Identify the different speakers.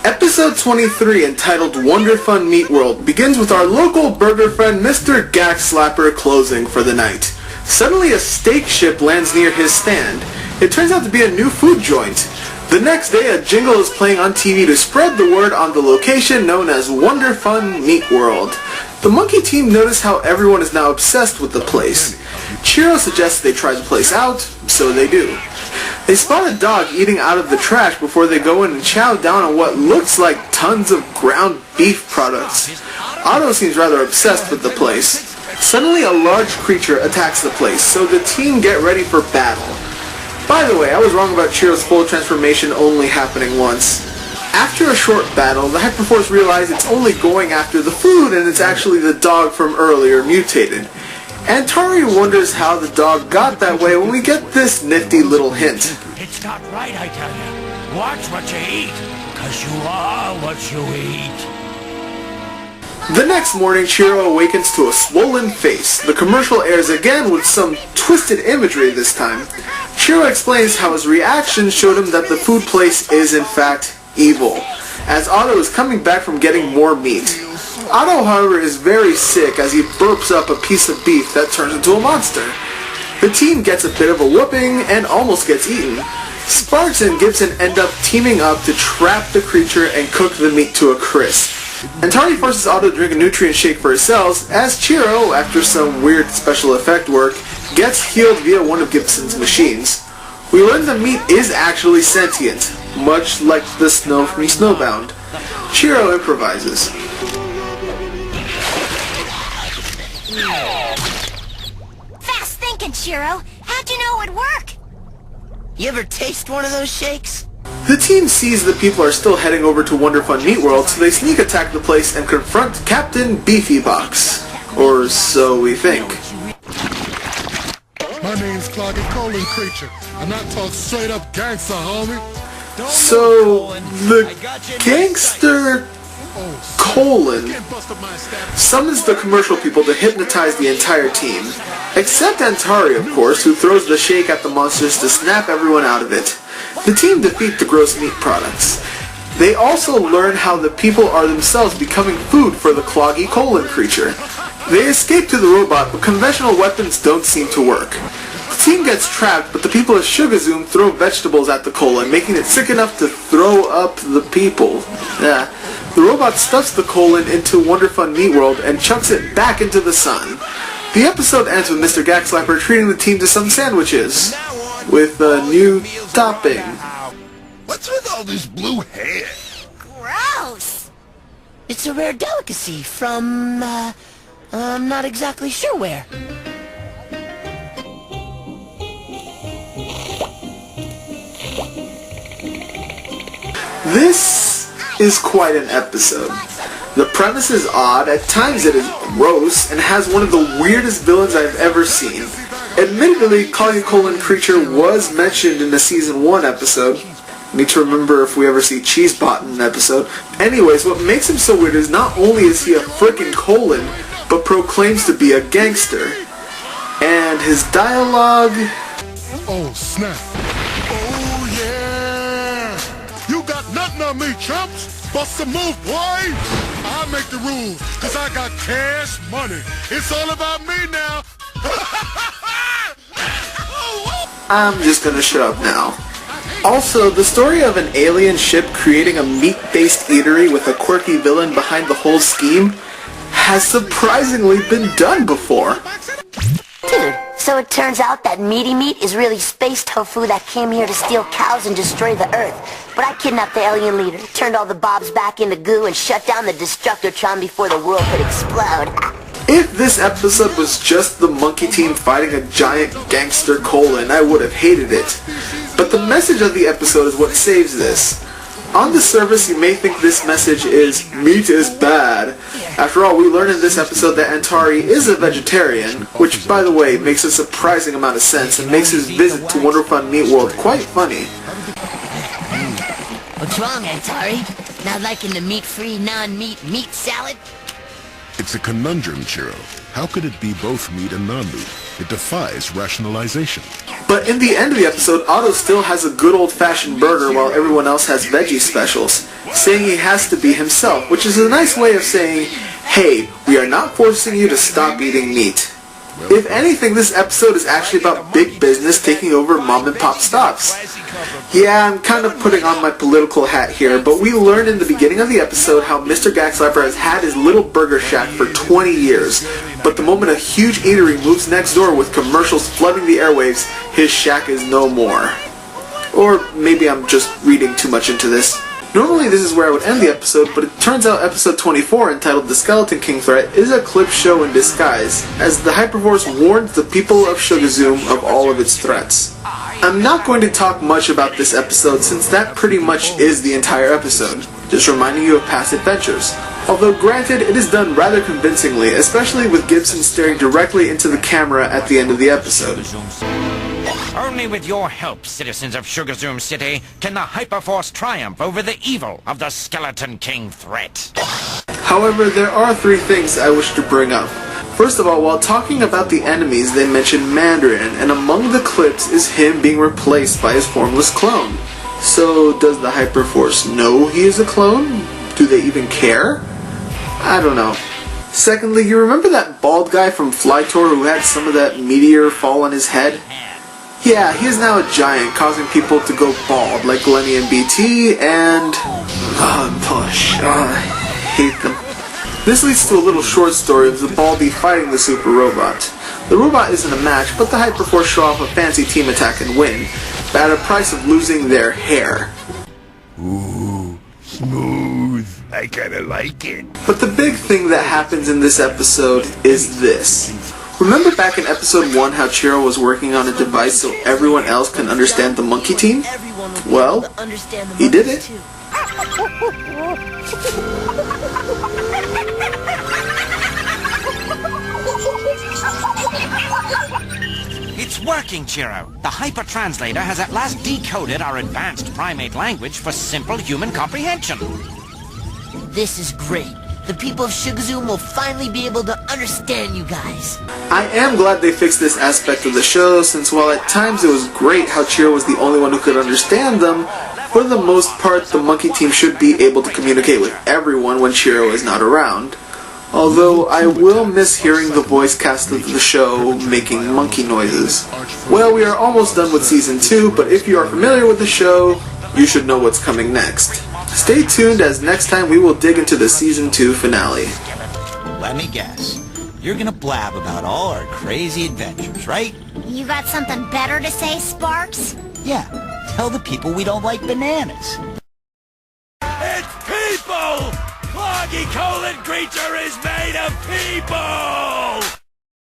Speaker 1: Episode 23, entitled Wonder Fun Meat World, begins with our local burger friend Mr. Gack Slapper closing for the night. Suddenly a steak ship lands near his stand. It turns out to be a new food joint. The next day a jingle is playing on TV to spread the word on the location known as Wonder Fun Meat World. The monkey team notice how everyone is now obsessed with the place. Chiro suggests they try the place out, so they do. They spot a dog eating out of the trash before they go in and chow down on what looks like tons of ground beef products. Otto seems rather obsessed with the place. Suddenly a large creature attacks the place, so the team get ready for battle. By the way, I was wrong about Chiro's full transformation only happening once. After a short battle, the Hyperforce realize it's only going after the food and it's actually the dog from earlier mutated. Antari wonders how the dog got that way when we get this nifty little hint.
Speaker 2: It's not right, I tell you. Watch what you eat, because you are what you eat.
Speaker 1: The next morning, Chiro awakens to a swollen face. The commercial airs again with some twisted imagery this time. Chiro explains how his reaction showed him that the food place is in fact evil, as Otto is coming back from getting more meat. Otto, however, is very sick as he burps up a piece of beef that turns into a monster. The team gets a bit of a whooping and almost gets eaten. Sparks and Gibson end up teaming up to trap the creature and cook the meat to a crisp. Antari forces Otto to drink a nutrient shake for his cells, as Chiro, after some weird special effect work, gets healed via one of Gibson's machines. We learn the meat is actually sentient, much like the snow from Snowbound. Chiro improvises.
Speaker 3: Fast thinking, Chiro. How'd you know it'd work?
Speaker 4: You ever taste one of those shakes?
Speaker 1: The team sees the people are still heading over to Wonder Fun Meat World, so they sneak attack the place and confront Captain Beefy Box. Or so we think.
Speaker 5: My name's Cloggy Colon Creature. I'm not talking straight up gangster, homie.
Speaker 1: So, the gangster Colon summons the commercial people to hypnotize the entire team, except Antari, of course, who throws the shake at the monsters to snap everyone out of it. The team defeat the gross meat products. They also learn how the people are themselves becoming food for the Cloggy Colon creature. They escape to the robot, but conventional weapons don't seem to work. The team gets trapped, but the people of Sugazoom throw vegetables at the colon, making it sick enough to throw up the people. The robot stuffs the colon into Wonder Fun Meat World and chucks it back into the sun. The episode ends with Mr. Gackslapper treating the team to some sandwiches with a new topping.
Speaker 5: What's with all this blue hair?
Speaker 3: Gross!
Speaker 4: It's a rare delicacy from, I'm not exactly sure where.
Speaker 1: This is quite an episode. The premise is odd, at times it is gross, and has one of the weirdest villains I've ever seen. Admittedly, Cloggy Colon Creature was mentioned in the Season 1 episode. Need to remember if we ever see Cheesebot in an episode. Anyways, what makes him so weird is not only is he a frickin' colon, but proclaims to be a gangster. And his dialogue...
Speaker 5: Oh, snap. Oh, yeah. You got nothing on me, chumps. Bust a move, boy. I make the rules, because I got cash money. It's all about me now.
Speaker 1: I'm just gonna shut up now. Also, the story of an alien ship creating a meat-based eatery with a quirky villain behind the whole scheme has surprisingly been done before.
Speaker 3: Dude, so it turns out that meaty meat is really space tofu that came here to steal cows and destroy the Earth. But I kidnapped the alien leader, turned all the bobs back into goo, and shut down the Destructotron before the world could explode.
Speaker 1: If this episode was just the monkey team fighting a giant gangster colon, I would have hated it. But the message of the episode is what saves this. On the surface, you may think this message is, meat is bad. After all, we learn in this episode that Antari is a vegetarian, which, by the way, makes a surprising amount of sense and makes his visit to Wonder Fun Meat World quite funny.
Speaker 4: What's wrong, Antari? Not liking the meat-free, non-meat meat salad?
Speaker 5: It's a conundrum, Chiro. How could it be both meat and non-meat? It defies rationalization.
Speaker 1: But in the end of the episode, Otto still has a good old-fashioned burger while everyone else has veggie specials, saying he has to be himself, which is a nice way of saying, hey, we are not forcing you to stop eating meat. If anything, this episode is actually about big business taking over mom and pop stops. Yeah, I'm kind of putting on my political hat here, but we learned in the beginning of the episode how Mr. Gagslapper has had his little burger shack for 20 years, but the moment a huge eatery moves next door with commercials flooding the airwaves, his shack is no more. Or maybe I'm just reading too much into this. Normally this is where I would end the episode, but it turns out episode 24, entitled The Skeleton King Threat, is a clip show in disguise, as the Hyperforce warns the people of Sugazoom of all of its threats. I'm not going to talk much about this episode since that pretty much is the entire episode, just reminding you of past adventures. Although granted, it is done rather convincingly, especially with Gibson staring directly into the camera at the end of the episode.
Speaker 2: Only with your help, citizens of Sugazoom City, can the Hyperforce triumph over the evil of the Skeleton King threat.
Speaker 1: However, there are three things I wish to bring up. First of all, while talking about the enemies, they mention Mandarin, and among the clips is him being replaced by his formless clone. So, does the Hyperforce know he is a clone? Do they even care? I don't know. Secondly, you remember that bald guy from Flytor who had some of that meteor fall on his head? Yeah, he is now a giant, causing people to go bald, like Lenny and BT, and... Push. I hate them. This leads to a little short story of the Baldy fighting the super robot. The robot isn't a match, but the Hyperforce show off a fancy team attack and win, but at a price of losing their hair.
Speaker 2: Ooh, smooth. I kinda like it.
Speaker 1: But the big thing that happens in this episode is this. Remember back in episode 1 how Chiro was working on a device so everyone else can understand the monkey team? Well, he did it.
Speaker 2: It's working, Chiro. The Hyper Translator has at last decoded our advanced primate language for simple human comprehension.
Speaker 4: This is great. The people of Sugazoom will finally be able to understand you guys.
Speaker 1: I am glad they fixed this aspect of the show, since while at times it was great how Chiro was the only one who could understand them, for the most part the monkey team should be able to communicate with everyone when Chiro is not around. Although I will miss hearing the voice cast of the show making monkey noises. Well, we are almost done with season 2, but if you are familiar with the show, you should know what's coming next. Stay tuned, as next time we will dig into the season 2 finale.
Speaker 6: Let me guess. You're gonna blab about all our crazy adventures, right?
Speaker 7: You got something better to say, Sparks?
Speaker 6: Yeah. Tell the people we don't like bananas.
Speaker 2: It's people! Cloggy colon creature is made of people!